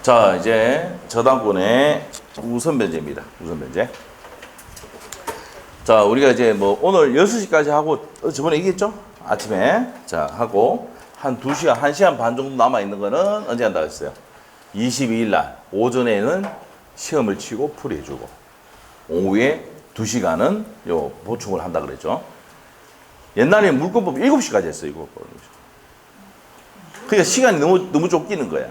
자, 이제 저당권의 우선 변제입니다. 우선 변제. 자, 우리가 이제 뭐 오늘 6시까지 하고 저번에 얘기했죠? 아침에. 자, 하고 한 2시간, 1시간 반 정도 남아 있는 거는 언제 한다고 했어요? 22일 날 오전에는 시험을 치고 풀이해 주고 오후에 2시간은 요 보충을 한다 그랬죠. 옛날에 물권법 7시까지 했어요, 이거. 그러니까 시간이 너무 쫓기는 거야.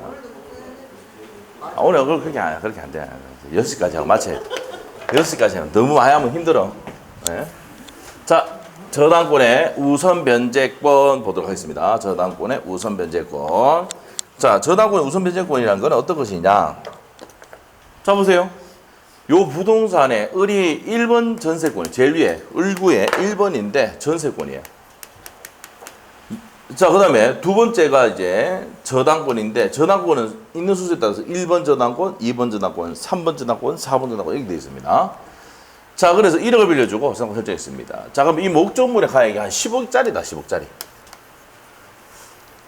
오늘 그렇게 안 돼. 6시까지 하고 마쳐야 돼. 6시까지 하면 너무 많이 하면 힘들어. 네. 자, 저당권의 우선 변제권 보도록 하겠습니다. 저당권의 우선 변제권. 자, 저당권의 우선 변제권이라는 건 어떤 것이냐? 자, 보세요. 요 부동산의 을이 1번 전세권, 제일 위에, 을구에 1번인데 전세권이에요. 자, 그 다음에 두 번째가 이제 저당권인데, 저당권은 있는 순서에 따라서 1번 저당권, 2번 저당권, 3번 저당권, 4번 저당권 이렇게 되어 있습니다. 자, 그래서 1억을 빌려주고 저당권 설정했습니다. 자, 그럼 이 목적물의 가액이 한 10억짜리다, 10억짜리.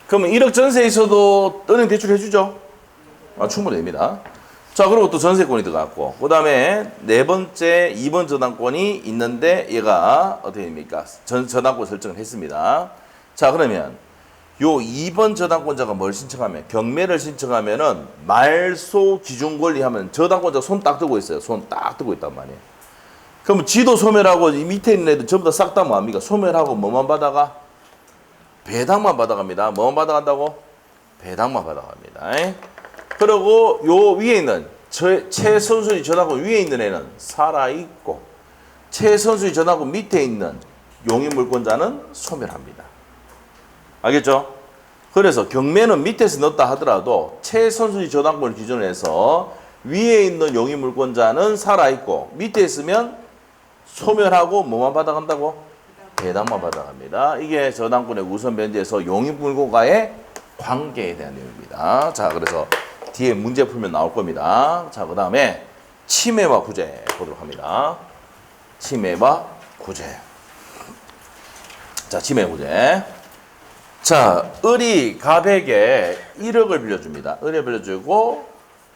그러면 1억 전세에 있어도 은행 대출 해주죠? 충분히 됩니다. 자, 그리고 또 전세권이 들어갔고, 그 다음에 네 번째 2번 저당권이 있는데 얘가 어떻게 됩니까? 저당권 설정을 했습니다. 자, 그러면 요 2번 저당권자가 뭘 신청하면, 경매를 신청하면은 말소 기준 권리 하면 저당권자 손 딱 들고 있어요. 손 딱 들고 있단 말이에요. 그럼 지도 소멸하고 이 밑에 있는 애들 전부 다 싹 다 뭐합니까? 소멸하고 뭐만 받아가? 배당만 받아갑니다. 뭐만 받아간다고? 배당만 받아갑니다. 그리고 요 위에 있는 최선순위 저당권 위에 있는 애는 살아있고 최선순위 저당권 밑에 있는 용익물권자는 소멸합니다. 알겠죠? 그래서 경매는 밑에서 넣었다 하더라도 최선순위 저당권을 기준으로 해서 위에 있는 용익물권자는 살아있고 밑에 있으면 소멸하고 뭐만 받아간다고? 배당만 받아갑니다. 이게 저당권의 우선 변제에서 용익물권과의 관계에 대한 내용입니다. 자, 그래서 뒤에 문제 풀면 나올 겁니다. 자, 그 다음에 침해와 구제 보도록 합니다. 침해와 구제. 자, 침해 구제. 자, 을이 갑에게 1억을 빌려줍니다. 1억을 빌려주고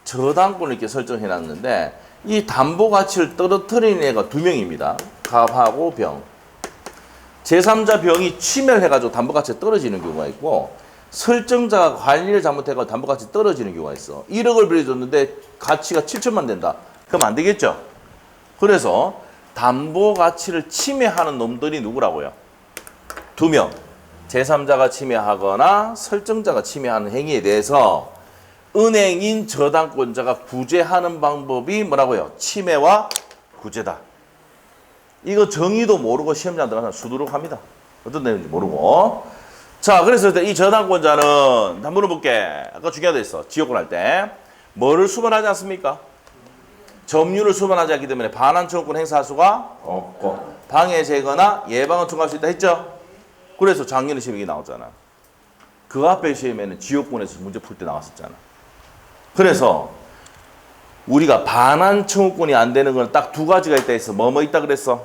저당권을 이렇게 설정해 놨는데 이 담보 가치를 떨어뜨리는 애가 2명입니다. 갑하고 병. 제3자 병이 침해를 해가지고 담보 가치가 떨어지는 경우가 있고 설정자가 관리를 잘못해가지고 담보 가치 떨어지는 경우가 있어. 1억을 빌려줬는데 가치가 7천만 된다. 그럼 안 되겠죠? 그래서 담보 가치를 침해하는 놈들이 누구라고요? 2명. 제3자가 침해하거나 설정자가 침해하는 행위에 대해서 은행인 저당권자가 구제하는 방법이 뭐라고요? 침해와 구제다. 이거 정의도 모르고 시험장 들어가서 수두룩 합니다. 어떤 내용인지 모르고. 자, 그래서 이 저당권자는 한번 물어볼게. 아까 중요하다 했어. 지역권 할 때. 뭐를 수반하지 않습니까? 점유를 수반하지 않기 때문에 반환청구권 행사할 수가 없고 방해 제거나 예방을 통과할 수 있다 했죠? 그래서 작년에 시험이 나왔잖아. 그 앞에 시험에는 지역권에서 문제 풀 때 나왔었잖아. 그래서 우리가 반환 청구권이 안 되는 건 딱 2가지가 있다 해서 뭐 있다 그랬어?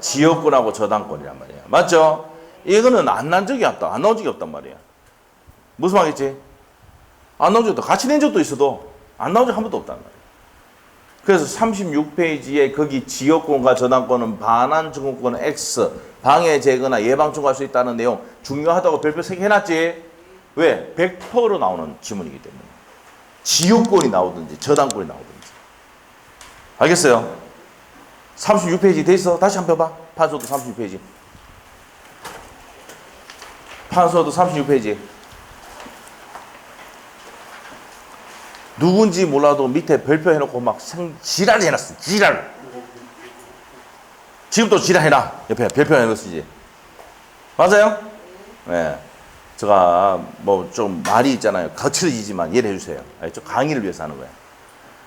지역권하고 저당권이란 말이야. 맞죠? 이거는 안 난 적이 없다. 안 나온 적이 없단 말이야. 무슨 말이겠지? 안 나온 적도 같이 낸 적도 있어도 안 나온 적 한 번도 없단 말이야. 그래서 36페이지에 거기 지역권과 저당권은 반환 청구권은 X, 방해 제거나 예방 청구할 수 있다는 내용 중요하다고 별표 3개 해놨지? 왜? 100%로 나오는 지문이기 때문에. 지역권이 나오든지 저당권이 나오든지. 알겠어요? 36페이지 돼 있어? 다시 한번 봐. 판소도 36페이지. 판소도 36페이지. 누군지 몰라도 밑에 별표 해놓고 막 지랄 해놨어. 지랄. 지금도 지랄 해놔. 옆에 별표 해놓으시지. 맞아요? 네. 제가 뭐 좀 말이 있잖아요. 거칠어지지만 이해를 해주세요. 좀 강의를 위해서 하는 거예요.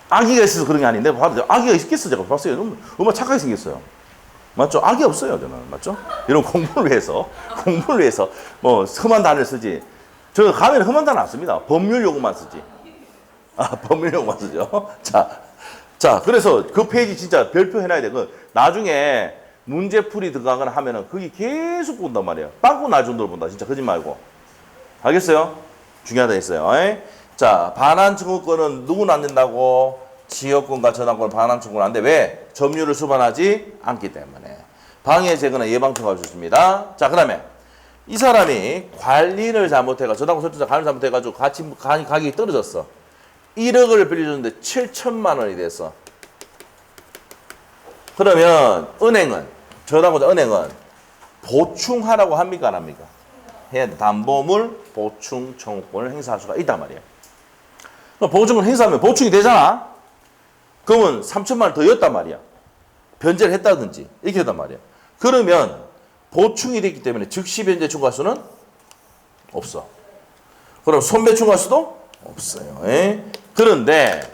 아기가 있어서 그런 게 아닌데 아기가 있겠어. 제가 봤어요. 얼마나 착하게 생겼어요. 맞죠? 악이 없어요. 저는. 맞죠? 이런 공부를 위해서 뭐 험한 단어를 쓰지. 저 가면 험한 단어 안 씁니다. 법률 용어만 쓰지. 법률 용어만 쓰죠. 자, 그래서 그 페이지 진짜 별표 해놔야 돼. 나중에 문제풀이 들어가거나 하면은 거기 계속 본단 말이에요. 빵꾸 날 정도로 본다. 진짜 거짓말 말고. 알겠어요? 중요하다 했어요. 자, 반환 청구권은 누구는 안 된다고? 지역권과 저당권은 반환 청구는 안 돼. 왜? 점유율을 수반하지 않기 때문에. 방해 제거나 예방 청구할 수 있습니다. 자, 그다음에 이 사람이 관리를 잘못해가 저당권 설정자 관리를 잘못해가지고 가격이 떨어졌어. 1억을 빌려줬는데 7천만 원이 됐어. 그러면 은행은 저당권자 은행은 보충하라고 합니까 안 합니까? 해야 돼. 담보물 보충 청구권을 행사할 수가 있단 말이에요. 그럼 보충을 행사하면 보충이 되잖아. 그러면 3천만 원 더 였단 말이야. 변제를 했다든지 이렇게 했단 말이야. 그러면 보충이 됐기 때문에 즉시 변제 청구할 수는 없어. 그럼 손배 청구할 수도 없어요. 에? 그런데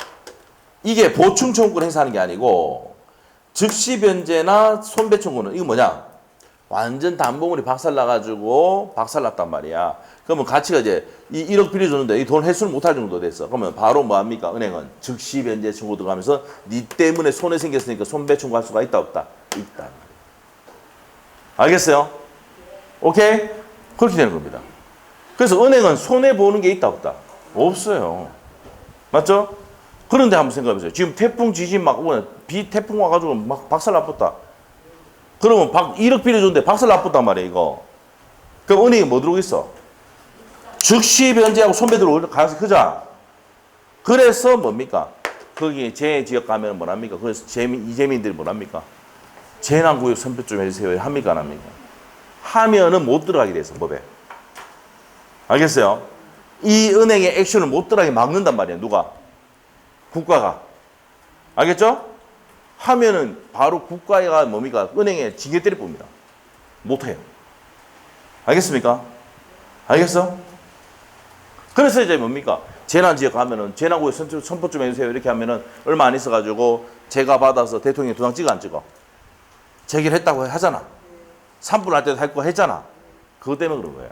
이게 보충 청구권 행사하는 게 아니고 즉시 변제나 손배 청구는 이거 뭐냐? 완전 담보물이 박살나가지고 박살났단 말이야. 그러면 가치가 이제 이 1억 빌려줬는데 이 돈 회수를 못할 정도 됐어. 그러면 바로 뭐 합니까? 은행은 즉시 변제 청구 들어가면서 니 때문에 손해 생겼으니까 손배 청구할 수가 있다 없다? 있다. 알겠어요? 오케이? 그렇게 되는 겁니다. 그래서 은행은 손해 보는 게 있다 없다? 없어요. 맞죠? 그런데 한번 생각해 보세요. 지금 태풍 지진 막 오면 비 태풍 와가지고 막 박살 났었다. 그러면 1억 빌려줬는데 박살 났었단 말이야 이거. 그럼 은행이 뭐 들어오고 있어? 즉시 변제하고 손배 들어올 가능성이 크잖아. 그래서 뭡니까? 거기 제 지역 가면 뭐랍니까? 그래서 이재민들이 뭐랍니까? 재난구역 선표 좀 해주세요. 합니까 안 합니까? 하면은 못 들어가게 돼서 법에. 알겠어요? 이 은행의 액션을 못 들어가게 막는단 말이야. 누가? 국가가. 알겠죠? 하면은 바로 국가가 뭡니까? 은행에 징계 때릴 겁니다. 못해요. 알겠습니까? 알겠어? 그래서 이제 뭡니까? 재난지역 가면은 재난구역 선포 좀 해주세요. 이렇게 하면은 얼마 안 있어가지고 제가 받아서 대통령이 도장 찍어 안 찍어? 제기를 했다고 하잖아. 산불 날 때도 할 거 했잖아. 그것 때문에 그런 거예요.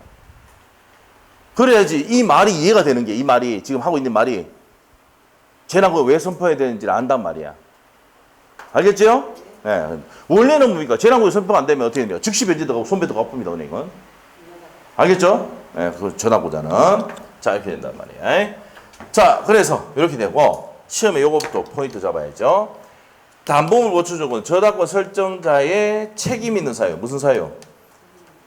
그래야지 이 말이 이해가 되는 게 이 말이 지금 하고 있는 말이 재난구역 왜 선포해야 되는지를 안단 말이야. 알겠죠? 네. 원래는 뭡니까? 재난구역 선포가 안 되면 어떻게 돼요? 즉시 변제도 가고 손배도 갚습니다. 은행은. 알겠죠? 네, 그 전화보자는 자 이렇게 된단 말이에요. 자 그래서 이렇게 되고 시험에 요것부터 포인트 잡아야죠. 담보물 보충 조건 저당권 설정자의 책임 있는 사유 무슨 사유?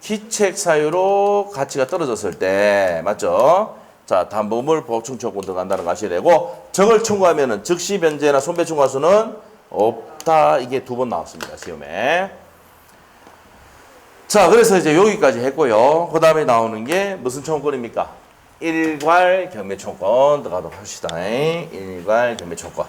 기책 사유로 가치가 떨어졌을 때 맞죠? 자 담보물 보충 조건 들어간다는 거 아셔야 되고 저걸 청구하면은 즉시 변제나 손배 청구할 수는 없다. 이게 2번 나왔습니다 시험에. 자, 그래서 이제 여기까지 했고요. 그 다음에 나오는 게 무슨 청구권입니까? 일괄 경매 청구권 들어가도록 합시다. 일괄 경매 청구권.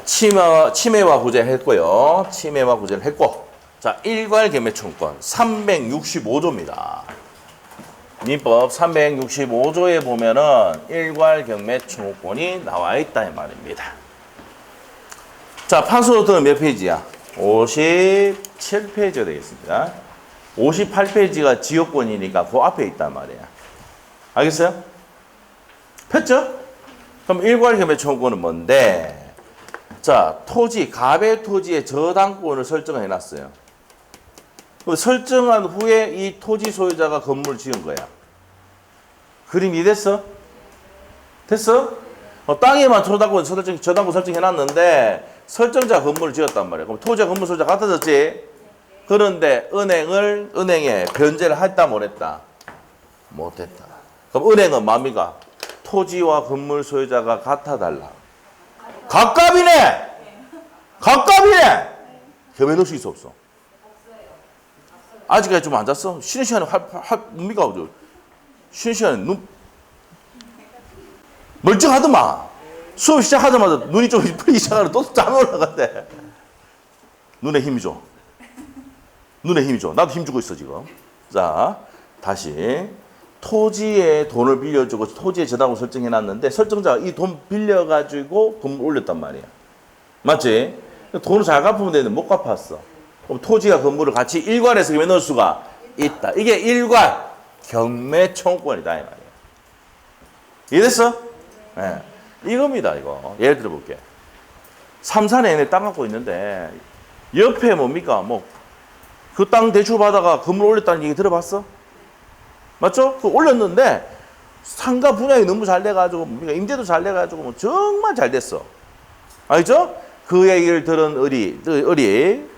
침해와 구제를 했고요. 침해와 구제를 했고. 자, 일괄 경매 청구권 365조입니다. 민법 365조에 보면은 일괄 경매 청구권이 나와 있다 이 말입니다. 자, 판소노트는 몇 페이지야? 57페이지가 되겠습니다. 58페이지가 지역권이니까 그 앞에 있단 말이야. 알겠어요? 폈죠? 그럼 일괄 경매 청구권은 뭔데? 자, 토지, 가배 토지의 저당권을 설정해 놨어요. 설정한 후에 이 토지 소유자가 건물을 지은 거야. 그림 이해됐어? 됐어? 땅에만 저당권 설정해 놨는데 설정자 건물을 지었단 말이야. 그럼 토지와 건물 소유자 같아졌지? 그런데 은행에 변제를 했다 못했다? 못했다. 그럼 은행은 뭡니까? 토지와 건물 소유자가 같아달라. 갑갑이네! 갑갑이네! 겸해 넣을 수 있어 없어? 아직까지 좀 안 잤어? 쉬는 시간에 뭡니까? 쉬는 시간에 멀쩡하더만. 수업 시작하자마자 눈이 좀 풀리기 시작하면 또 잠이 올라갔대. 눈에 힘이 줘. 눈에 힘이 줘. 나도 힘 주고 있어 지금. 자, 다시. 토지에 돈을 빌려주고 토지에 저당을 설정해놨는데 설정자가 이 돈 빌려가지고 건물 올렸단 말이야. 맞지? 돈을 잘 갚으면 되는데 못 갚았어. 그럼 토지와 건물을 같이 일괄해서 경매 넣을 수가 있다. 이게 일괄 경매 청구권이다 이 말이야. 이해됐어? 네. 이겁니다 이거. 예를 들어 볼게. 3사 내내 땅 갖고 있는데 옆에 뭡니까? 그 땅 대출 받아가 건물 올렸다는 얘기 들어봤어? 맞죠? 그 올렸는데 상가 분양이 너무 잘 돼가지고, 그러니까 임대도 잘 돼가지고, 뭐 정말 잘 됐어. 알죠? 그 얘기를 들은 을이,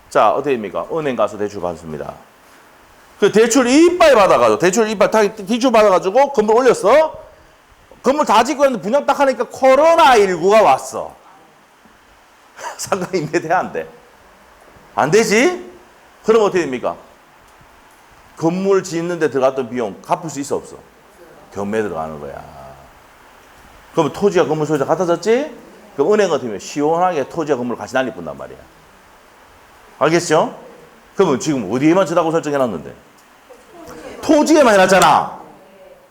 자, 어떻게 됩니까? 은행 가서 대출 받습니다. 그 대출 이빨 받아가지고, 대출 받아가지고, 건물 올렸어? 건물 다 짓고 있는데 분양 딱 하니까 코로나19가 왔어. 상가 임대돼, 안 돼? 안 되지? 그럼 어떻게 됩니까? 건물 짓는데 들어갔던 비용 갚을 수 있어, 없어? 경매 들어가는 거야. 그럼 토지와 건물 소유자 같아졌지? 그럼 은행 같으면 시원하게 토지와 건물을 같이 날리뿐단 말이야. 알겠죠? 그러면 지금 어디에만 저다고 설정해놨는데? 토지에만 해놨잖아.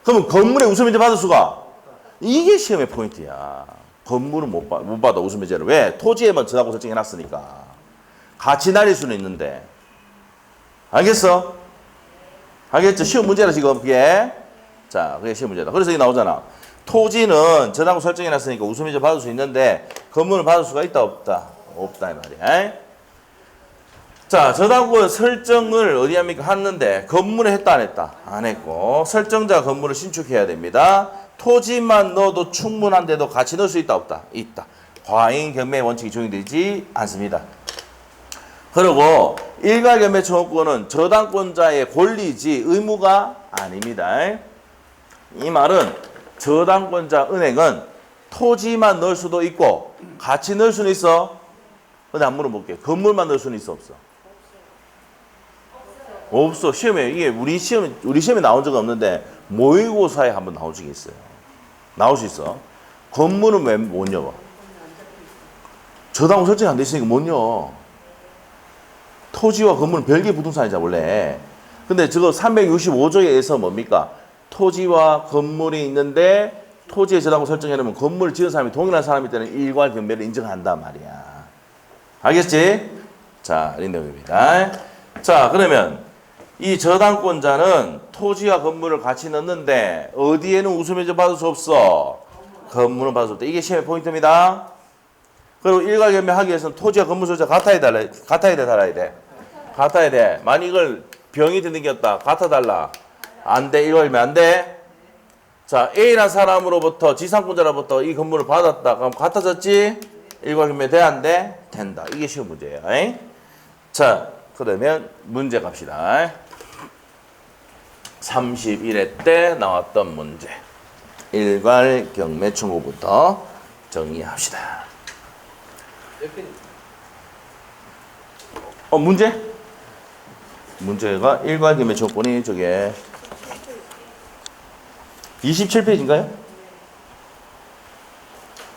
그러면 건물에 우수면제 받을 수가? 이게 시험의 포인트야. 건물은 못 받아, 우수면제를. 왜? 토지에만 저다고 설정해놨으니까. 같이 날릴 수는 있는데. 알겠어? 알겠죠? 시험 문제라 지금 그게. 자, 그게 시험 문제다. 그래서 이게 나오잖아. 토지는 저당고 설정해놨으니까 우수면제 받을 수 있는데 건물을 받을 수가 있다, 없다? 없다 이 말이야. 자, 저당권 설정을 어디 합니까? 했는데 건물에 했다, 안 했다? 안 했고 설정자 건물을 신축해야 됩니다. 토지만 넣어도 충분한데도 같이 넣을 수 있다, 없다? 있다. 과잉 경매 원칙이 적용되지 않습니다. 그리고 일괄 경매 청구권은 저당권자의 권리지 의무가 아닙니다. 이 말은 저당권자 은행은 토지만 넣을 수도 있고 같이 넣을 수는 있어. 근데 한 물어볼게. 건물만 넣을 수는 있어, 없어? 없어. 시험에 이게 우리 시험에 나온 적은 없는데 모의고사에 한번 나온 적이 있어요. 나올 수 있어. 건물은 왜 못 넣어? 저당권 설정이 안 돼 있으니까 못 넣어. 토지와 건물은 별개 부동산이잖아 원래. 근데 저거 365조에서 뭡니까? 토지와 건물이 있는데 토지의 저당권 설정해놓으면 건물을 지은 사람이 동일한 사람일 때는 일괄 경매를 인정한단 말이야. 알겠지? 자, 이 내용입니다. 자, 그러면 이 저당권자는 토지와 건물을 같이 넣는데 어디에는 우수면제 받을 수 없어? 건물은 받을 수 없다. 이게 시험의 포인트입니다. 그리고 일괄 경매하기 위해서는 토지와 건물 소유자 같아야 돼, 달아야 돼? 같아야 돼. 만약 이걸 병이 드는 게 없다. 같아 달라. 안 돼. 이거 하면 안 돼. 자, A라는 사람으로부터 지상권자로부터 이 건물을 받았다. 그럼 같아졌지? 일괄 경매 돼? 안 돼? 된다. 이게 시험 문제예요. 에이? 자, 그러면 문제 갑시다. 31회 때 나왔던 문제. 일괄 경매 청구부터 정리합시다. 문제? 문제가 일괄 경매 청구권이 저게 27페이지인가요?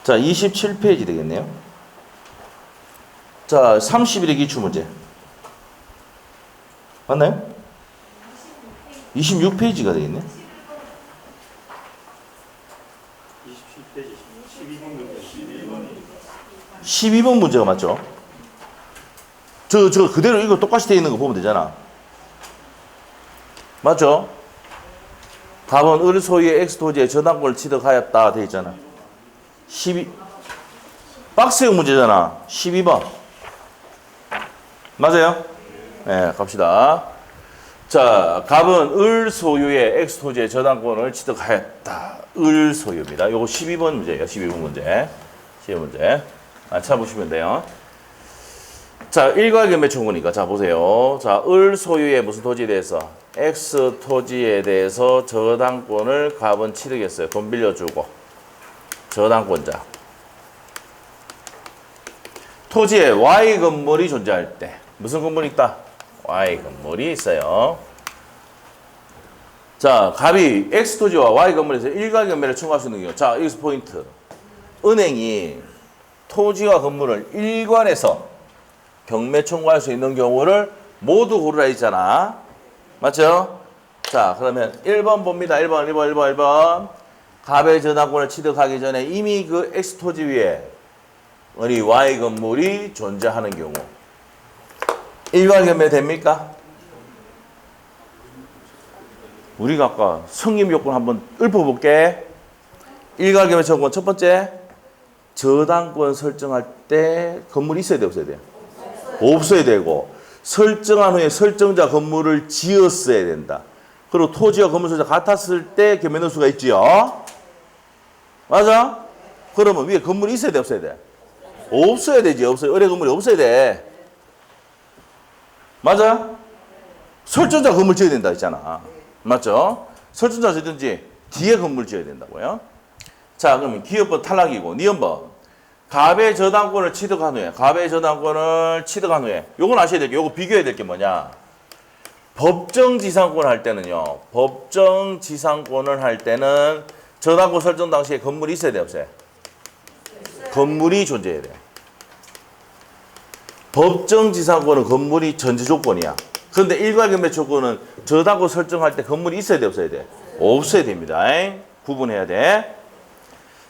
자, 27페이지 되겠네요. 자, 30일의 기출 문제. 맞나요? 26페이지가 되겠네. 27페이지 12번 문제. 12번 문제가 맞죠? 저 그대로 이거 똑같이 되어 있는 거 보면 되잖아. 맞죠? 답은 을 소유의 X토지의 저당권을 취득하였다 되어 있잖아. 박스형 문제잖아. 12번. 맞아요? 네, 갑시다. 자, 갑은 을 소유의 X토지의 저당권을 취득하였다. 을 소유입니다. 요거 12번 문제예요. 12번 문제. 12번 문제. 찾아보시면 돼요. 자, 일괄 경매 청구니까. 자, 보세요. 자, 을 소유의 무슨 토지에 대해서? X 토지에 대해서 저당권을 갑은 취득했어요. 돈 빌려주고. 저당권자. 토지에 Y 건물이 존재할 때. 무슨 건물이 있다? Y 건물이 있어요. 자, 갑이 X 토지와 Y 건물에서 일괄 경매를 청구할 수 있는 경우. 자, 여기서 포인트. 은행이 토지와 건물을 일괄해서 경매 청구할 수 있는 경우를 모두 고르라 했잖아. 맞죠? 자, 그러면 1번 봅니다. 1번. 갑의 저당권을 취득하기 전에 이미 그 X 토지 위에 우리 Y 건물이 존재하는 경우. 일괄 경매 됩니까? 우리가 아까 성립 요건 한번 읊어볼게. 일괄 경매 청구권 첫 번째. 저당권 설정할 때 건물이 있어야 돼, 없어야 돼? 없어야 되고 설정한 후에 설정자 건물을 지었어야 된다. 그리고 토지와 건물 소유자 같았을 때 겸해 넣을 수가 있지요. 맞아? 그러면 위에 건물이 있어야 돼, 없어야 돼? 없어야 되지, 없어야. 의뢰 건물이 없어야 돼. 맞아? 설정자 건물 지어야 된다 했잖아. 맞죠? 설정자 지든지 뒤에 건물 지어야 된다고요. 자, 그러면 기업번 탈락이고, 니은번. 갑의 저당권을 취득한 후에, 갑의 저당권을 취득한 후에, 요건 아셔야 될 게, 요거 비교해야 될 게 뭐냐? 법정지상권을 할 때는요, 법정지상권을 할 때는 저당권 설정 당시에 건물이 있어야 돼, 없어요? 건물이 존재해야 돼. 법정지상권은 건물이 전제 조건이야. 그런데 일괄경매 조건은 저당권 설정할 때 건물이 있어야 돼, 없어야 돼? 없어야 됩니다. 구분해야 돼.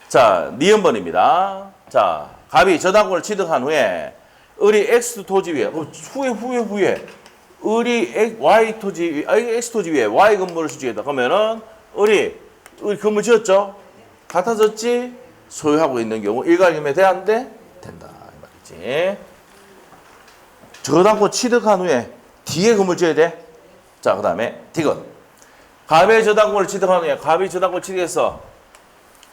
자, 니은번입니다. 자, 갑이 저당권을 취득한 후에 을이 X 토지 위에, 후에 을이 Y 토지, X 토지 위에 Y 건물을 수주했다. 그러면은 을이 건물 지었죠? 같아졌지? 소유하고 있는 경우 일괄경매 돼야 안 돼? 된다. 이 말이지. 저당권 취득한 후에 뒤에 건물 지어야 돼? 자, 그 다음에 디귿. 갑의 저당권을 취득한 후에 갑이 저당권을 취득해서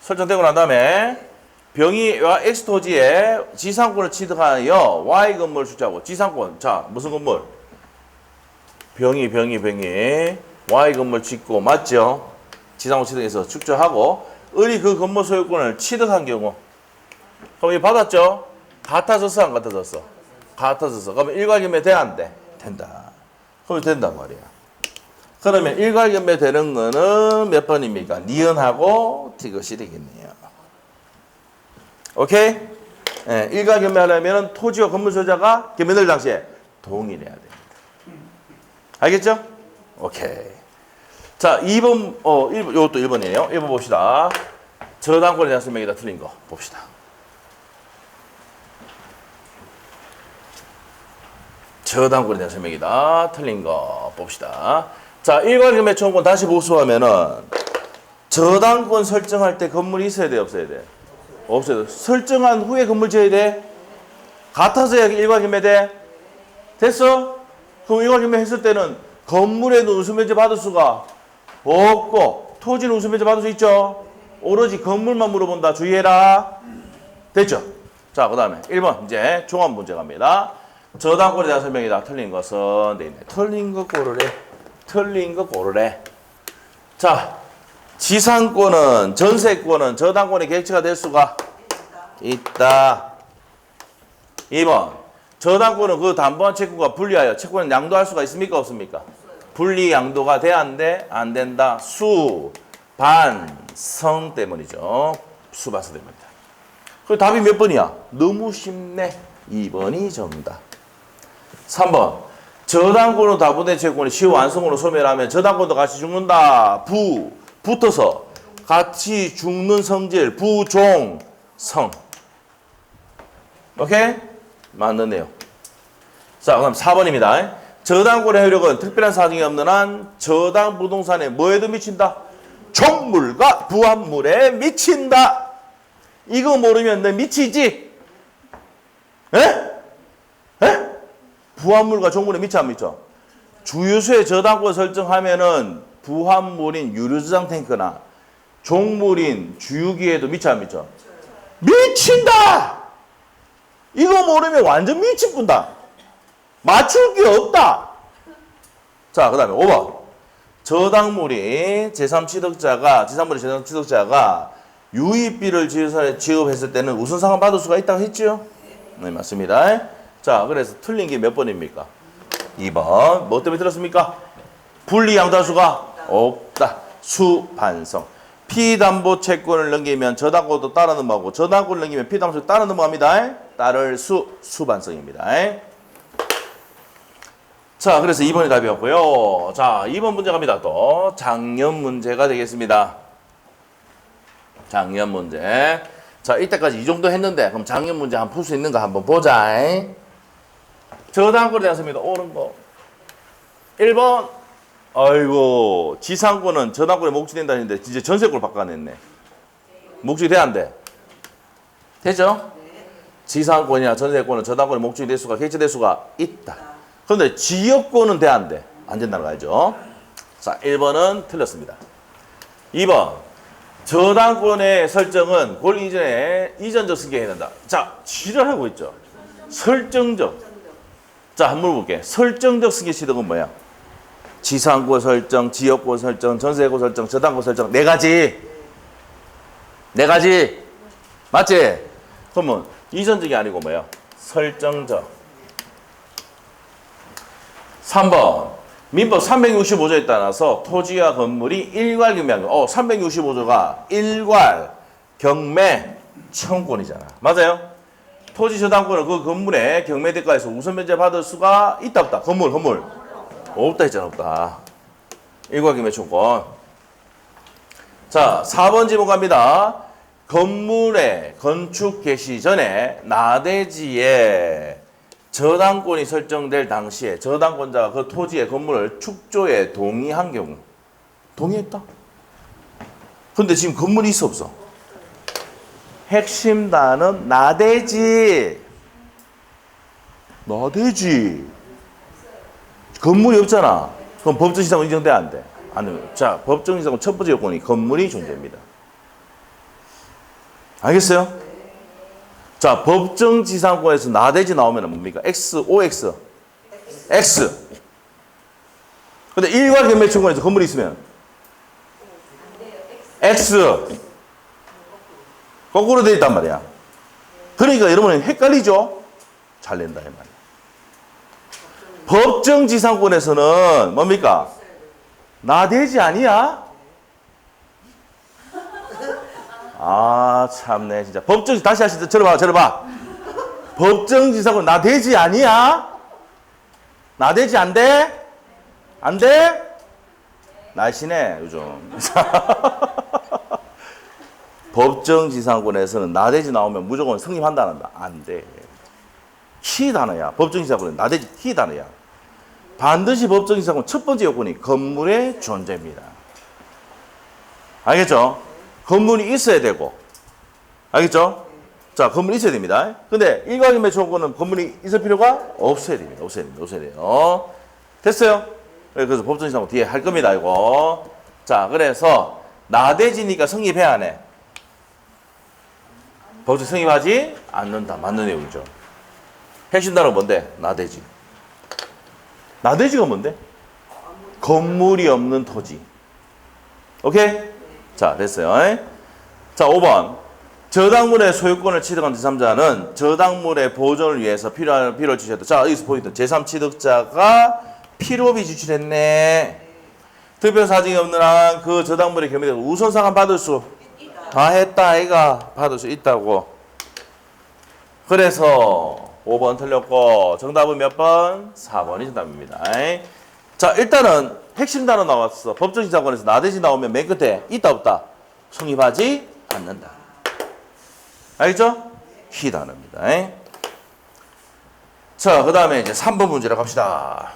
설정되고 난 다음에 병이와 X 토지에 지상권을 취득하여 Y 건물을 수주하고 지상권. 자, 무슨 건물? 병이 Y 건물 짓고 맞죠? 지상권 취득해서 축조하고 을이 그 건물 소유권을 취득한 경우 그럼 이 받았죠? 같아졌어 안 같아졌어? 같아졌어. 그러면 일괄경매 돼야 안 돼? 된다. 그러면 된단 말이야. 그러면 일괄경매 되는 거는 몇 번입니까? 니은하고 디귿이 되겠네요. 오케이? 예, 일괄경매 하려면 토지와 건물 소유자가 경매될 당시에 동일해야 됩니다. 알겠죠? 오케이. 자, 2번, 1번, 이것도 1번이에요. 1번 봅시다. 저당권에 대한 설명이다. 틀린 거 봅시다. 저당권에 대한 설명이다. 틀린 거 봅시다. 자, 일괄경매 청구권 다시 보수하면은 저당권 설정할 때 건물이 있어야 돼, 없어야 돼? 없어야 돼. 설정한 후에 건물 지어야 돼? 같아서야 일괄경매 돼? 됐어? 그럼 일괄경매 했을 때는 건물에도 우수면제 받을 수가 없고 토지는 우수면제 받을 수 있죠? 오로지 건물만 물어본다. 주의해라. 됐죠? 자, 그 다음에 1번 이제 종합 문제 갑니다. 저당권에 대한 설명이다. 틀린 것은 돼 있네. 틀린 거 고르래. 틀린 거 고르래. 자, 지상권은 전세권은 저당권의 객체가 될 수가 있다. 2번 저당권은 그 담보한 채권과 분리하여 채권을 양도할 수가 있습니까? 없습니까? 분리 양도가 돼? 안 돼? 안 된다. 수, 반, 성 때문이죠. 수, 반성 때문이다. 그 답이 몇 번이야? 너무 쉽네. 2번이 정답. 3번 저당권으로 다분된 채권이 시효 완성으로 소멸하면 저당권도 같이 죽는다. 붙어서 같이 죽는 성질 부종성. 오케이? 맞는 내용. 자, 그럼 4번입니다. 저당권의 효력은 특별한 사정이 없는 한 저당 부동산에 뭐에도 미친다? 종물과 부합물에 미친다. 이거 모르면 너 미치지? 에? 부합물과 종물에 미쳐 안 미쳐? 주유소에 저당권 설정하면은 부합물인 유류저장 탱크나 종물인 주유기에도 미쳐 안 미쳐? 미친다! 이거 모르면 완전 미친분다. 맞출 게 없다. 자, 그 다음에 5번. 저당물이 제3취득자가, 지상물의 제3취득자가 유입비를 지급했을 때는 우선 상환 받을 수가 있다고 했죠? 네, 맞습니다. 자, 그래서 틀린 게 몇 번입니까? 2번. 뭐 때문에 틀렸습니까? 분리 양도할 수가 없다. 수반성. 피담보 채권을 넘기면 저당권도 따라 넘어가고 저당권을 넘기면 피담보 채권 따라 넘어갑니다. 따를 수반성입니다. 자, 그래서 2번이 답이었고요. 자, 2번 문제 갑니다. 또 작년 문제가 되겠습니다. 작년 문제. 자, 이때까지 이 정도 했는데 그럼 작년 문제 한번 풀 수 있는가 한번 보자. 저당권에 대한 설명이다. 옳은 거. 1번. 아이고, 지상권은 저당권에 목적된다 했는데 이제 전세권을 바꿔냈네. 목적이 돼, 안 돼? 되죠? 지상권이나 전세권은 저당권에 목적이 될 수가, 객체될 수가 있다. 그런데 지역권은 돼, 안 돼? 안 된다는 거죠. 자, 1번은 틀렸습니다. 2번. 저당권의 설정은 권리 이전에 이전적 승계해야 된다. 자, 지랄하고 있죠. 설정적. 자, 한번 물어볼게. 설정적 승계 취득은 뭐야? 지상권 설정, 지역권 설정, 전세권 설정, 저당권 설정. 네 가지. 네 가지. 맞지? 그러면 이전적이 아니고 뭐야? 설정적. 3번. 민법 365조에 따라서 토지와 건물이 일괄 경매하는 365조가 일괄 경매 청구권이잖아. 맞아요? 토지 저당권은 그 건물에 경매대가에서 우선 변제 받을 수가 있다 없다. 건물. 없다 했잖아. 없다. 일괄 경매 청구권. 자, 4번 지문 갑니다. 건물의 건축 개시 전에 나대지에 저당권이 설정될 당시에 저당권자가 그 토지의 건물을 축조에 동의한 경우. 동의했다. 근데 지금 건물이 있어 없어? 핵심 단어는 나대지. 나대지. 건물이 없잖아. 그럼 법정지상권 인정돼 안 돼? 안 돼. 자, 법정지상권 첫 번째 요건이 건물이 존재합니다. 알겠어요? 자, 법정지상권에서 나대지 나오면 뭡니까? X, OX. X. 근데 일괄 경매 청구에서 건물이 있으면 X. 거꾸로 되어 있단 말이야. 그러니까 여러분 헷갈리죠? 잘 낸다 이 말이야. 법정지상권에서는 뭡니까? 나대지 아니야? 아 참네 진짜. 다시 하시죠. 들어봐. 법정지상권 나대지 아니야? 나대지 안 돼? 안 돼? 날씬해 요즘. 법정지상권에서는 나대지 나오면 무조건 성립한다 안 한다? 안 돼. 키 단어야. 법정지상권은 나대지 키 단어야. 반드시 법정지상권 첫 번째 요건이 건물의 존재입니다. 알겠죠? 건물이 있어야 되고. 알겠죠? 자, 건물이 있어야 됩니다. 근데 일괄경매 청구는 건물이 있을 필요가 없어야 됩니다. 없어야 돼요. 됐어요? 그래서 법정지상권 뒤에 할 겁니다, 이거. 자, 그래서 나대지니까 성립해야 하네. 법정 성립하지 않는다. 맞는 내용이죠. 핵심 단어가 뭔데? 나대지. 나대지가 뭔데? 건물이 없는 토지. 오케이? 자, 됐어요. 자, 5번. 저당물의 소유권을 취득한 제3자는 저당물의 보존을 위해서 필요를 지출했다. 자, 여기서 포인트. 제3취득자가 필요비 지출했네. 특별 사정이 없는 한 그 저당물의 경매대가 우선 상환 받을 수 다 했다. 아이가 받을 수 있다고. 그래서 5번 틀렸고 정답은 몇 번? 4번이 정답입니다. 자, 일단은 핵심 단어 나왔어. 법정지상권에서 나대지 나오면 맨 끝에 있다 없다. 성립하지 않는다. 알겠죠? 키 단어입니다. 자, 그 다음에 이제 3번 문제로 갑시다.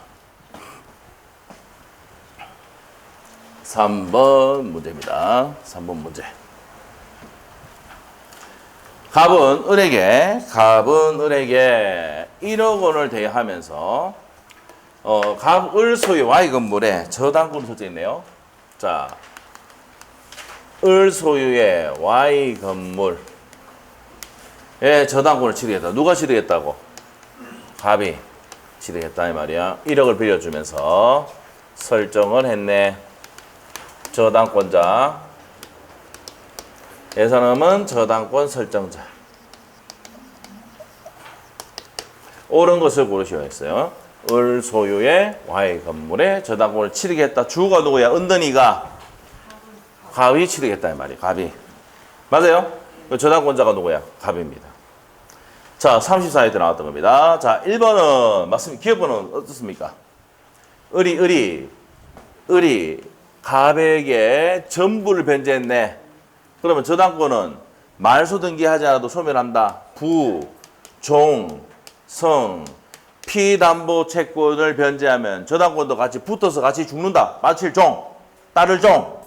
3번 문제입니다. 3번 문제. 갑은 을에게 1억 원을 대하면서 갑 을 소유 Y 건물에 저당권을 설정했네요. 자, 을 소유의 Y 건물에 저당권을 취득했다. 누가 취득했다고? 갑이 취득했다 이 말이야. 1억을 빌려주면서 설정을 했네. 저당권자. 예산음은 저당권 설정자. 옳은 것을 고르시오 했어요. 을 소유의 Y 건물에 저당권을 취득했다. 주가 누구야? 은든이가. 갑이 취득했다 이 말이에요. 갑이. 맞아요? 저당권자가 누구야? 갑입니다. 자, 34에 나왔던 겁니다. 자, 1번은 맞습니다. 기업번호는 어떻습니까? 을이 갑에게 전부를 변제했네. 그러면 저당권은 말소 등기하지 않아도 소멸한다. 부, 종, 성, 피담보 채권을 변제하면 저당권도 같이 붙어서 같이 죽는다. 마칠 종, 따를 종.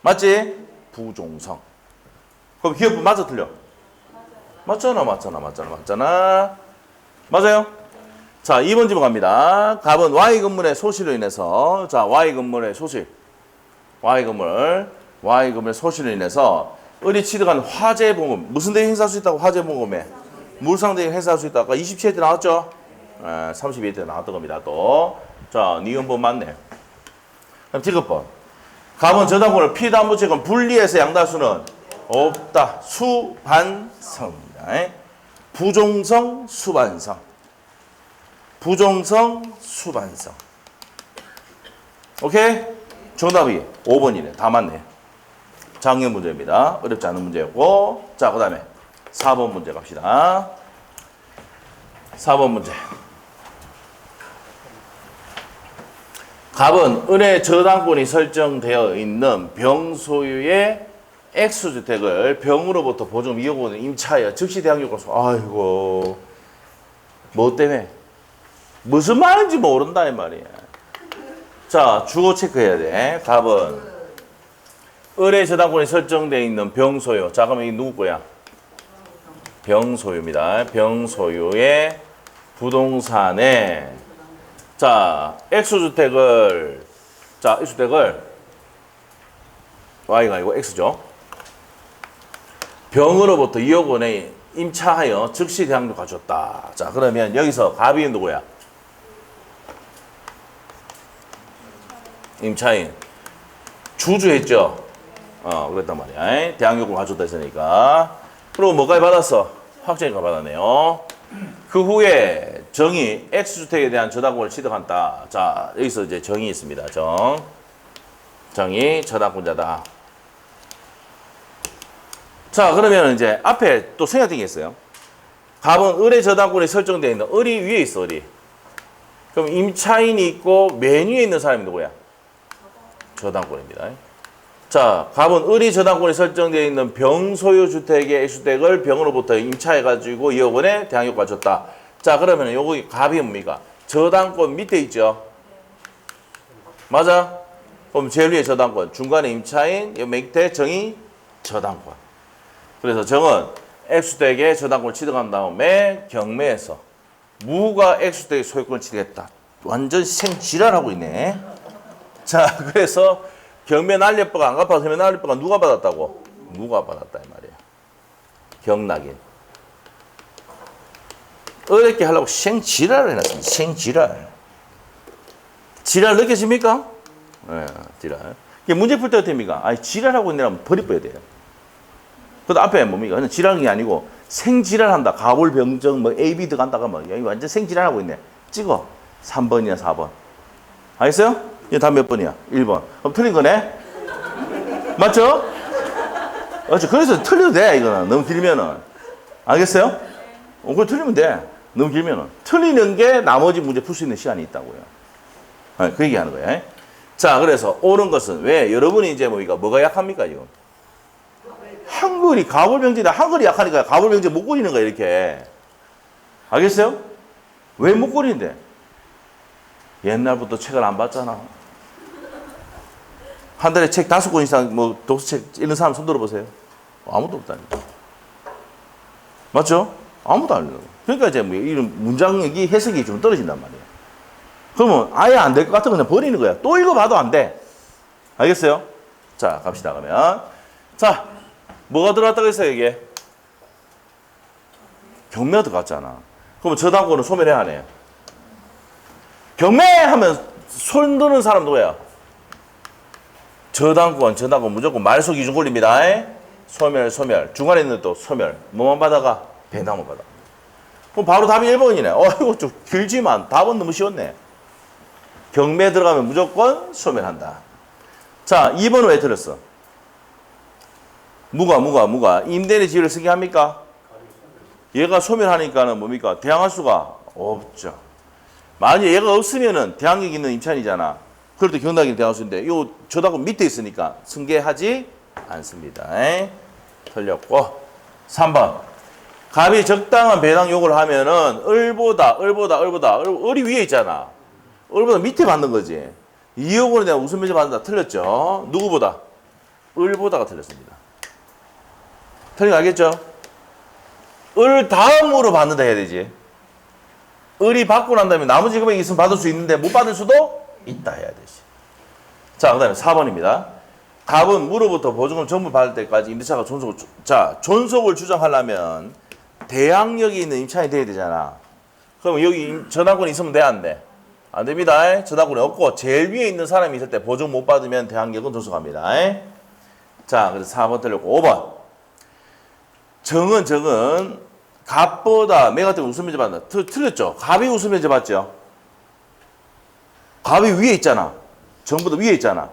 맞지? 부종성. 그럼 기업부 맞아 틀려? 맞잖아. 맞아요? 자, 2번 질문 갑니다. 갑은 Y 건물의 소실로 인해서, 자, Y 건물의 소실. Y 건물의 소실로 인해서 을이 취득한 화재보험. 무슨 대행 행사할 수 있다고 화재보험에? 물상 대행 행사할 수 있다. 아까 27회 때 나왔죠? 32회 때 나왔던 겁니다, 또. 자, 니은번 맞네. 그럼 디귿번. 갑은 저당권을 피담보채권 분리해서 양도할 수는 없다. 수반성입니다. 부종성, 수반성. 부종성, 수반성. 오케이? 정답이 5번이네. 다 맞네. 작년 문제입니다. 어렵지 않은 문제였고. 자, 그 다음에 4번 문제 갑시다. 4번 문제. 갑은 은의 저당권이 설정되어 있는 병 소유의 X주택을 병으로부터 보증 2억 원을 임차하여 즉시 대항력으로서 아이고 뭐 때문에 무슨 말인지 모른다 이 말이야. 자, 주어 체크해야 돼. 갑은 을의 저당권이 설정되어 있는 병 소유. 자, 그러면 이 누구 거야? 병 소유입니다. 병 소유의 부동산에 자, X주택을 Y가 아니고 X죠. 병으로부터 2억 원에 임차하여 즉시 대항력 가져왔다. 자, 그러면 여기서 갑이 누구야? 임차인. 주주했죠? 그랬단 말이야. 대항력을 가져다 했으니까. 그리고 뭐까지 받았어? 확정이가 받았네요. 그 후에 정이 X주택에 대한 저당권을 취득한다. 자, 여기서 이제 정이 있습니다. 정이 저당권자다. 자, 그러면 이제 앞에 또 생략된 게 있어요. 갑은 을의 저당권이 설정되어 있는 을이 위에 있어, 을이. 그럼 임차인이 있고 맨 위에 있는 사람이 누구야? 저당권입니다. 자, 갑은 을이 저당권이 설정되어 있는 병소유 주택의 X주택을 병으로부터 임차해가지고 2억 원에 대항력 가졌다. 자, 그러면 요거 갑이 뭡니까? 저당권 밑에 있죠? 맞아? 그럼 제일 위에 저당권, 중간에 임차인, 요 밑에 정이 저당권. 그래서 정은 X주택의 저당권을 취득한 다음에 경매에서 무가 X주택의 소유권을 취득했다. 완전 생지랄하고 있네. 자, 그래서 경매 난려법가 안 갚아서 경매 난려법가 누가 받았다고? 누가 받았다 이 말이야. 경락인. 어렵게 하려고 생지랄을 해놨습니다. 생지랄. 지랄 느껴집니까? 네, 지랄. 이게 문제 풀 때 어떻게 합니까? 아니, 지랄하고 있느라면 버리버야 돼요. 그 앞에 뭡니까? 지랄이 아니고 생지랄한다. 가불병정 뭐 AB 들어간다가 뭐 완전 생지랄하고 있네. 찍어. 3번이나 4번. 알겠어요? 이게 다 몇 번이야? 1번. 그럼 틀린 거네? 맞죠? 맞죠? 그래서 틀려도 돼, 이거는. 너무 길면은. 알겠어요? 그거 틀리면 돼. 너무 길면은. 틀리는 게 나머지 문제 풀 수 있는 시간이 있다고요. 그 얘기하는 거예요. 자, 그래서 옳은 것은 왜? 여러분이 이제 뭐가 약합니까, 이거? 한글이 가불병제다. 한글이 약하니까 가불병제 못 고리는 거야, 이렇게. 알겠어요? 왜 못 고리는데? 옛날부터 책을 안 봤잖아. 한 달에 책 5권 이상 뭐 독서책 읽는 사람 손 들어보세요. 아무도 없다니까. 맞죠? 아무도 안 읽어. 그러니까 이제 뭐 이런 문장이 해석이 좀 떨어진단 말이에요. 그러면 아예 안 될 것 같으면 그냥 버리는 거야. 또 읽어봐도 안 돼. 알겠어요? 자, 갑시다, 그러면. 자, 뭐가 들어갔다고 했어요, 이게? 경매가 들어갔잖아. 그러면 저당권은 소멸해야 하네요. 경매하면 손 드는 사람 누구야? 저당권 무조건 말소 기준 권리입니다. 소멸. 중간에 있는 또 소멸. 뭐만 받아가? 배당만 받아. 그럼 바로 답이 1번이네. 이거 좀 길지만 답은 너무 쉬웠네. 경매 들어가면 무조건 소멸한다. 자, 2번은 왜 틀렸어? 무가 임대인의 지위를 쓰게 합니까? 얘가 소멸하니까는 뭡니까? 대항할 수가 없죠. 만약에 얘가 없으면은 대항력 있는 임차인이잖아. 그럴 때 경락이 대항할 수 있는데 요 저당권 밑에 있으니까 승계하지 않습니다. 틀렸고 3번. 갑이 적당한 배당 요구를 하면은 을보다 을이 위에 있잖아. 을보다 밑에 받는 거지. 2억 원에 대한 우선 면제 받는다. 틀렸죠. 누구보다? 을보다가 틀렸습니다. 틀린 거 알겠죠? 을 다음으로 받는다 해야 되지. 을이 받고 난 다음에 나머지 금액이 있으면 받을 수 있는데 못 받을 수도 있다 해야 되지. 자, 그 다음에 4번입니다. 갑은 무로부터 보증금 전부 받을 때까지 임대차가 존속을 주장하려면 대항력이 있는 임차인이 돼야 되잖아. 그럼 여기 저당권이 있으면 돼, 안 돼? 안 됩니다. 저당권이 없고 제일 위에 있는 사람이 있을 때 보증 못 받으면 대항력은 존속합니다. 자, 그래서 4번 틀렸고 5번. 정은 갑보다 매가 때문에 우수면제 받는다. 틀렸죠? 갑이 우수면제 받죠? 갑이 위에 있잖아. 정보다 위에 있잖아.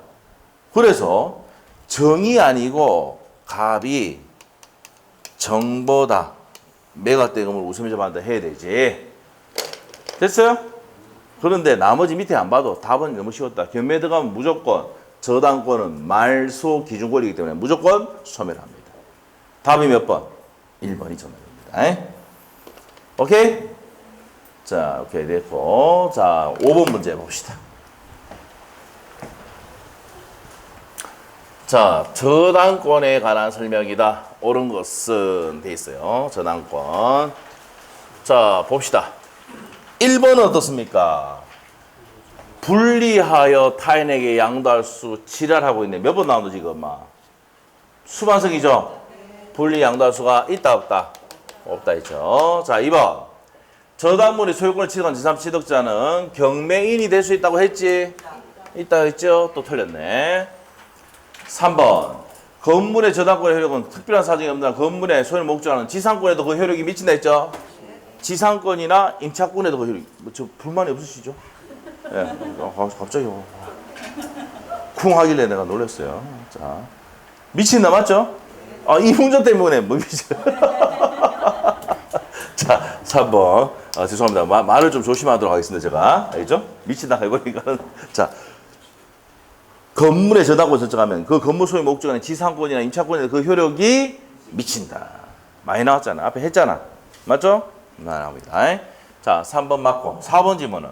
그래서 정이 아니고 갑이 정보다 매각대금을 우수면제 받는다 해야 되지. 됐어요? 그런데 나머지 밑에 안 봐도 답은 너무 쉬웠다. 경매 들어가면 무조건 저당권은 말소 기준권이기 때문에 무조건 소멸합니다. 답이 몇 번? 1번이 정답입니다. 오케이? 자, 오케이 됐고. 자, 5번 문제 봅시다. 자, 저당권에 관한 설명이다. 옳은 것은 돼 있어요. 저당권. 자, 봅시다. 1번은 어떻습니까? 분리하여 타인에게 양도할 수 지랄하고 있네. 몇 번 나오노 지금 엄마? 수반석이죠? 분리 양도할 수가 있다 없다? 없다 있죠. 자, 2번. 저당물이 소유권을 취득한 제3취득자는 경매인이 될 수 있다고 했지? 있다 했죠? 또 틀렸네. 3번. 건물의 저당권의 효력은 특별한 사정이 없는 한 건물의 소유를 목적하는 지상권에도 그 효력이 미친다 했죠? 지상권이나 임차권에도 그 효력이, 저 불만이 없으시죠? 예. 네. 갑자기 쿵 하길래 내가 놀랐어요. 자. 미친다 맞죠? 아, 이 운전 때문에 뭐 미쳐. 자, 3번. 아, 죄송합니다. 말을 좀 조심하도록 하겠습니다. 제가. 알겠죠? 미친다 해버리니까는. 자. 건물의 저당권 설정하면 그 건물 소유 목적은 지상권이나 임차권이나 그 효력이 미친다. 많이 나왔잖아. 앞에 했잖아. 맞죠? 나옵니다. 자, 3번 맞고. 4번 질문은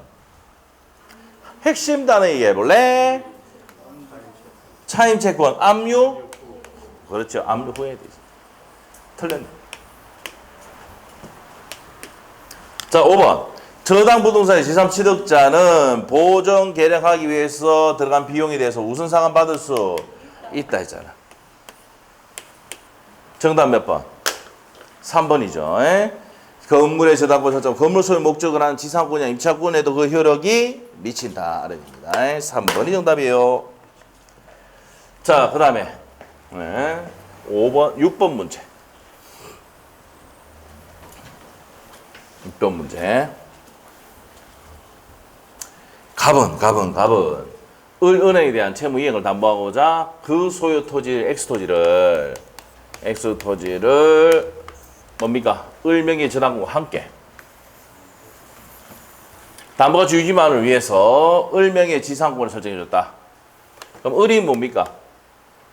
핵심 단어 얘기해 볼래? 차임채권, 압류? 그렇죠. 압류 후에 되지. 틀렸네. 자, 5번. 저당 부동산의 제3취득자는 보정 계량하기 위해서 들어간 비용에 대해서 우선 상환받을 수 있다 했잖아. 정답 몇 번? 3번이죠. 건물의 저당권 설정, 건물 소유 목적을 하는 지상권이나 임차권에도 그 효력이 미친다. 아닙니다. 3번이 정답이에요. 자, 그 다음에 5번, 6번 문제. 6번 문제. 갑은 은행에 대한 채무 이행을 담보하고자 그 소유 토지 X토지를 뭡니까? 을명의 저당권과 함께 담보가치 유지만을 위해서 을명의 지상권을 설정해줬다. 그럼 을이 뭡니까?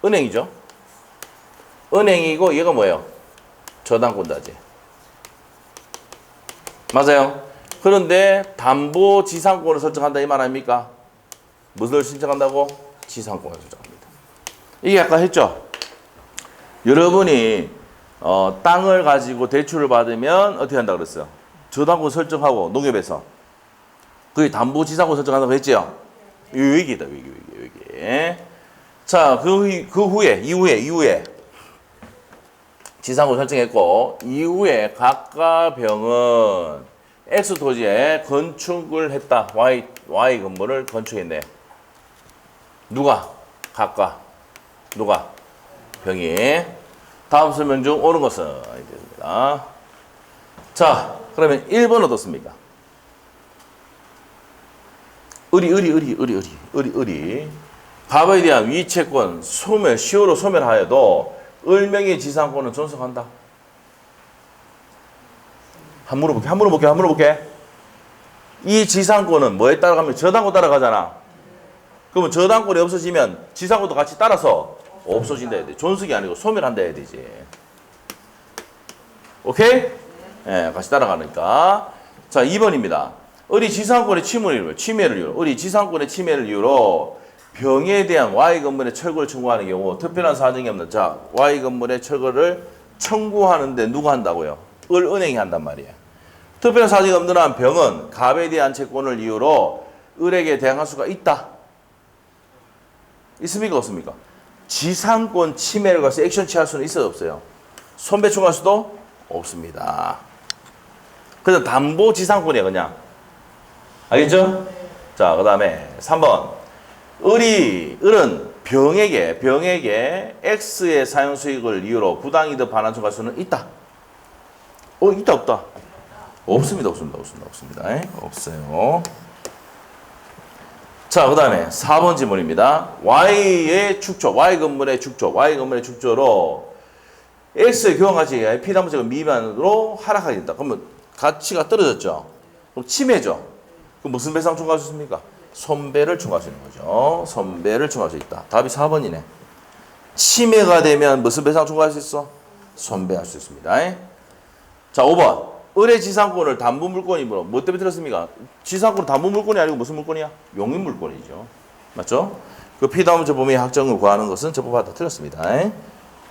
은행이죠. 은행이고 얘가 뭐예요? 저당권자지. 맞아요. 그런데 담보 지상권을 설정한다 이 말 아닙니까? 무엇을 신청한다고? 지상권을 설정합니다. 이게 아까 했죠? 여러분이 땅을 가지고 대출을 받으면 어떻게 한다 그랬어요? 저당권 설정하고 농협에서 그게 담보 지상권 설정한다고 했죠? 위기다 위기. 자, 이후에 지상권 설정했고 이후에 각가 병은 X 토지에 건축을 했다. Y 건물을 건축했네. 누가? 각가. 누가? 병이. 다음 설명 중 옳은 것은 됩니다. 자, 그러면 1번 어떻습니까? 을이. 갑에 대한 위채권 시효로 소멸하여도 을명의 지상권은 존속한다. 한 물어볼게. 이 지상권은 뭐에 따라가면 저당권 따라가잖아. 그러면 저당권이 없어지면 지상권도 같이 따라서 없어진다 해야 돼. 존속이 아니고 소멸한다 해야 되지. 오케이? 예, 같이 따라가니까. 자, 2번입니다. 을이 지상권의 침해를 이유로 병에 대한 Y 건물의 철거를 청구하는 경우 특별한 사정이 없는 자, Y 건물의 철거를 청구하는데 누가 한다고요? 은행이 한단 말이에요. 특별한 사정이 없는 한 병은 갑에 대한 채권을 이유로 을에게 대항할 수가 있다. 있습니까? 없습니까? 지상권 침해를 가서 액션 취할 수는 있어요? 없어요? 손배 청구할 수도 없습니다. 그래서 담보 지상권이야 그냥. 알겠죠? 자, 그 다음에 3번. 을은 병에게 X의 사용 수익을 이유로 부당이득 반환 청구할 수는 있다. 있다 없다? 없습니다. 없어요. 자, 그 다음에 4번 지문입니다. Y의 축조, Y 건물의 축조로 X의 교환가치가 피담보자가 미만으로 하락하게 된다. 그러면 가치가 떨어졌죠. 그럼 침해죠. 그럼 무슨 배상 청구할 수 있습니까? 손배를 청구할 수 있는 거죠. 손배를 청구할 수 있다. 답이 4번이네. 침해가 되면 무슨 배상 청구할 수 있어? 손배할 수 있습니다. 자, 5번. 을의 지상권을 담보 물건이므로 뭐 때문에 들었습니까? 지상권은 담보 물건이 아니고 무슨 물건이야? 용인 물건이죠. 맞죠? 그 피담보자 범위의 확정을 구하는 것은 적법하다. 틀렸습니다.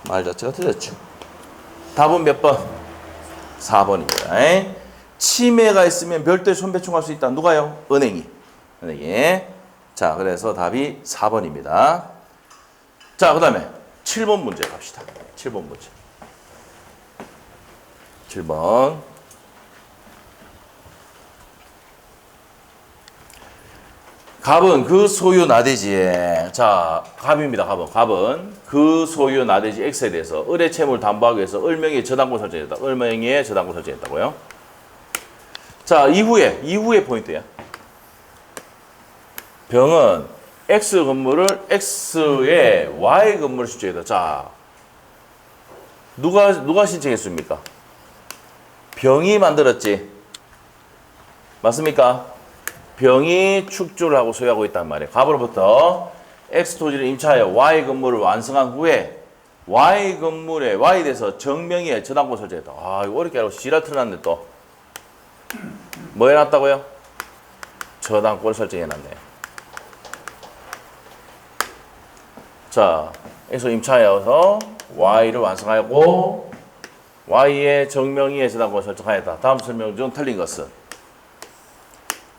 말 자체가 틀렸죠. 답은 몇 번? 4번입니다. 침해가 있으면 별도의 손배 청구할 수 있다. 누가요? 은행이. 자, 그래서 답이 4번입니다. 자, 그 다음에 7번 문제 갑시다. 7번 문제. 7번. 갑은 그 소유 나대지에, 자, 갑입니다. 갑은 그 소유 나대지 X에 대해서 을의 채무를 담보하기 위해서 을명의 저당권 설정했다. 을명의 저당권 설정했다고요. 자, 이후에 포인트야. 병은 X 건물을 X에 Y 건물을 신청했다. 자, 누가 신청했습니까? 병이 만들었지. 맞습니까? 병이 축조를 하고 소유하고 있단 말이에요. 갑으로부터 X 토지를 임차하여 Y 건물을 완성한 후에 Y 건물에 Y에 대해서 정명의의 저당권 설정했다. 아, 이거 어렵게 하고 지랄 틀어놨네 또. 뭐 해놨다고요? 저당권 설정해놨네. 자, X를 임차하여서 Y를 완성하였고 Y의 정명의의 저당권 설정하였다. 다음 설명 중 틀린 것은?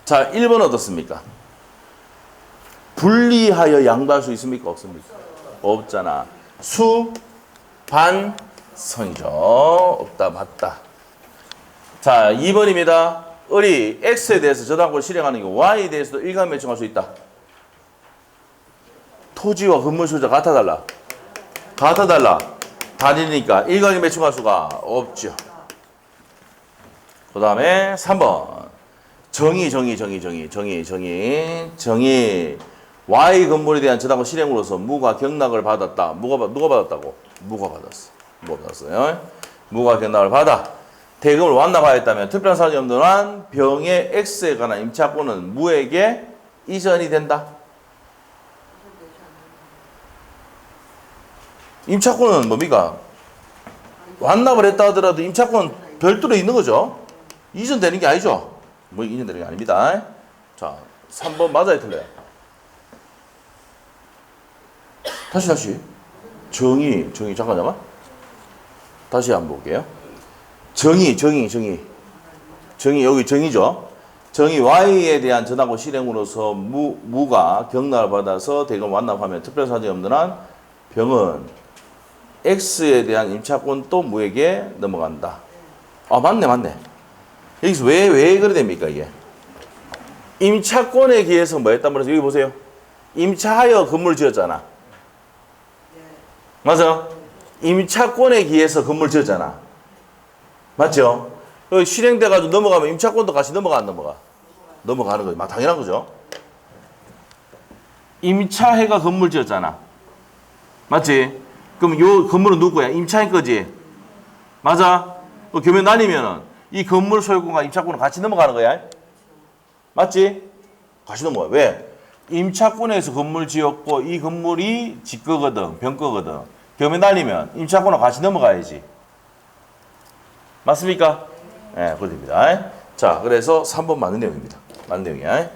자, 1번 어떻습니까? 분리하여 양도할 수 있습니까? 없습니까? 없잖아. 수, 반, 성이죠. 없다, 맞다. 자, 2번입니다. 을이 X에 대해서 저당권을 실행하는 게 Y에 대해서도 일감 매칭할 수 있다. 토지와 건물 소유자 같아 달라? 같아 달라? 다르니까 일감에 매칭할 수가 없죠. 그 다음에 3번. 정의. Y 건물에 대한 저당권 실행으로서 무가 경락을 받았다. 누가 받았다고? 무가 받았어요. 무가 경락을 받아 대금을 완납하였다면 특별한 사정이 없는 한 병의 X에 관한 임차권은 무에게 이전이 된다. 임차권은 뭡니까? 완납을 했다 하더라도 임차권은 별도로 있는 거죠. 이전되는 게 아니죠. 뭐 이전되는 게 아닙니다. 자, 3번 맞아요, 틀려요? 다시. 정의, 잠깐만. 다시 한번 볼게요. 정의, 여기 정의죠. 정의 Y에 대한 저당권 실행으로서 무가 경락을 받아서 대금 완납하면 특별 사정이 없는 한 병은 X에 대한 임차권도 무에게 넘어간다. 아, 맞네. 여기서 왜 그래 됩니까, 이게? 임차권에 기해서 뭐 했단 말이에요? 여기 보세요. 임차하여 건물 지었잖아. 맞아? 임차권에 기해서 건물 지었잖아. 맞죠? 실행돼가지고 넘어가면 임차권도 같이 넘어가. 넘어가는 거죠. 당연한 거죠. 임차해가 건물 지었잖아. 맞지? 그럼 요 건물은 누구야? 임차인 거지? 맞아? 교면 나뉘면은 이 건물 소유권과 임차권은 같이 넘어가는 거야. 맞지? 같이 넘어가. 왜? 임차권에서 건물 지었고 이 건물이 지 거거든. 병 거거든. 교면 나뉘면 임차권과 같이 넘어가야지. 맞습니까? 네, 그렇습니다. 자, 그래서 3번 맞는 내용입니다. 맞는 내용이야.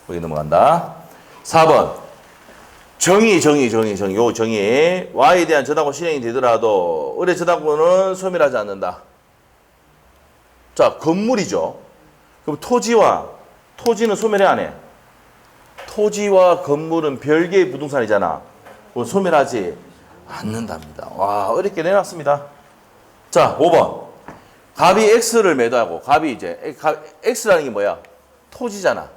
여기 넘어간다. 4번. 정의. 요 정의. Y에 대한 저당권 실행이 되더라도 을의 저당권은 소멸하지 않는다. 자, 건물이죠. 그럼 토지는 소멸해 안 해? 토지와 건물은 별개의 부동산이잖아. 그럼 소멸하지 않는답니다. 와, 어렵게 내놨습니다. 자, 5번. 갑이 X를 매도하고, 갑이 이제, X라는 게 뭐야? 토지잖아.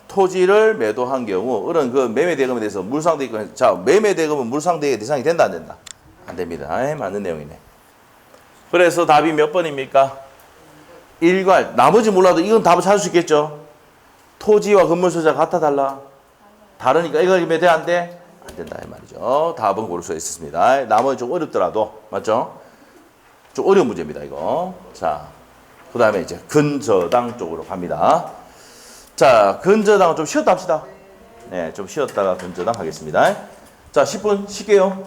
토지를 매도한 경우, 이런 그 매매대금에 대해서 물상대금, 자, 매매대금은 물상대의 대상이 된다, 안 된다? 안 됩니다. 맞는 내용이네. 그래서 답이 몇 번입니까? 1과, 나머지 몰라도 이건 답을 찾을 수 있겠죠? 토지와 건물 소재가 같아, 달라? 다르니까 이거 매대 안 돼? 안 된다, 이 말이죠. 답은 고를 수 있었습니다. 나머지 좀 어렵더라도, 맞죠? 좀 어려운 문제입니다, 이거. 자, 그 다음에 이제 근저당 쪽으로 갑니다. 자, 근저당은 좀 쉬었다 합시다. 네, 좀 쉬었다가 근저당 하겠습니다. 자, 10분 쉴게요.